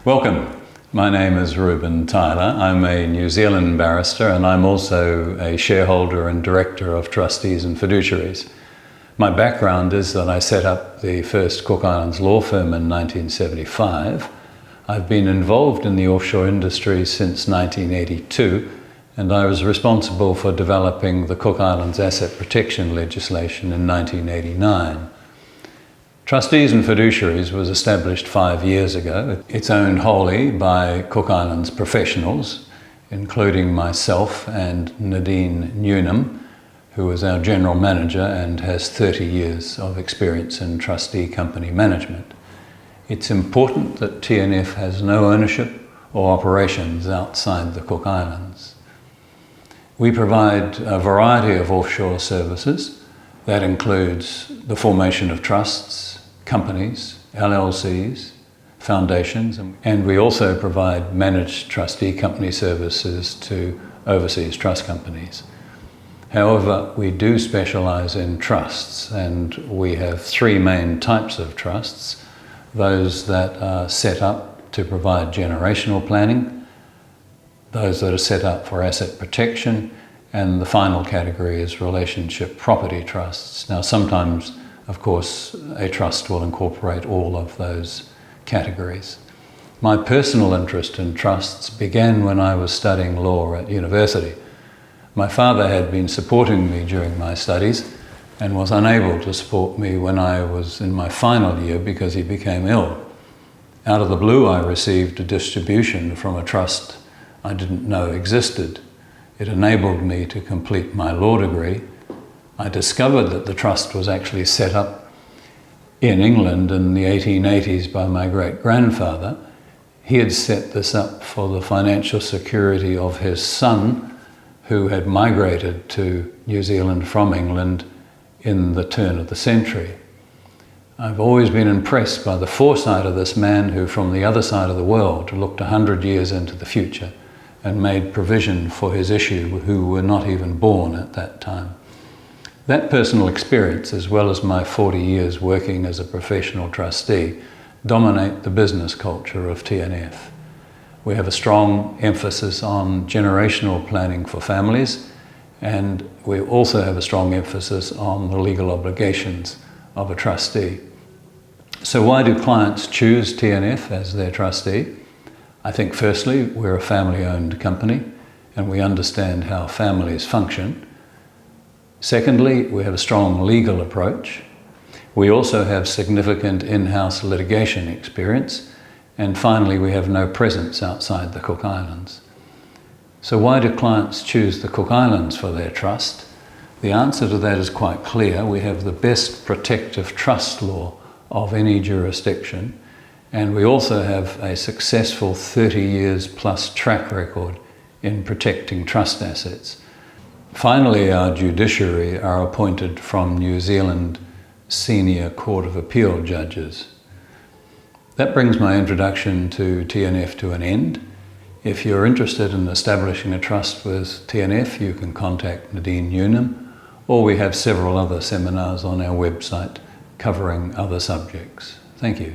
Welcome. My name is Reuben Tyler. I'm a New Zealand barrister and I'm also a shareholder and director of Trustees and Fiduciaries. My background is that I set up the first Cook Islands law firm in 1975. I've been involved in the offshore industry since 1982, and I was responsible for developing the Cook Islands asset protection legislation in 1989. Trustees and Fiduciaries was established 5 years ago. It's owned wholly by Cook Islands professionals, including myself and Nadine Newnham, who is our general manager and has 30 years of experience in trustee company management. It's important that TNF has no ownership or operations outside the Cook Islands. We provide a variety of offshore services. That includes the formation of trusts, companies, LLCs, foundations, and we also provide managed trustee company services to overseas trust companies. However, we do specialise in trusts, and we have three main types of trusts: those that are set up to provide generational planning, those that are set up for asset protection, and the final category is relationship property trusts. Now, sometimes, of course, a trust will incorporate all of those categories. My personal interest in trusts began when I was studying law at university. My father had been supporting me during my studies and was unable to support me when I was in my final year because he became ill. Out of the blue, I received a distribution from a trust I didn't know existed. It enabled me to complete my law degree. I discovered that the trust was actually set up in England in the 1880s by my great-grandfather. He had set this up for the financial security of his son, who had migrated to New Zealand from England in the turn of the century. I've always been impressed by the foresight of this man who, from the other side of the world, looked 100 years into the future and made provision for his issue who were not even born at that time. That personal experience, as well as my 40 years working as a professional trustee, dominate the business culture of TNF. We have a strong emphasis on generational planning for families, and we also have a strong emphasis on the legal obligations of a trustee. So why do clients choose TNF as their trustee? I think firstly, we're a family-owned company and we understand how families function. Secondly, we have a strong legal approach. We also have significant in-house litigation experience. And finally, we have no presence outside the Cook Islands. So why do clients choose the Cook Islands for their trust? The answer to that is quite clear. We have the best protective trust law of any jurisdiction, and we also have a successful 30 years plus track record in protecting trust assets. Finally, our judiciary are appointed from New Zealand Senior Court of Appeal judges. That brings my introduction to TNF to an end. If you're interested in establishing a trust with TNF, you can contact Nadine Newnham, or we have several other seminars on our website covering other subjects. Thank you.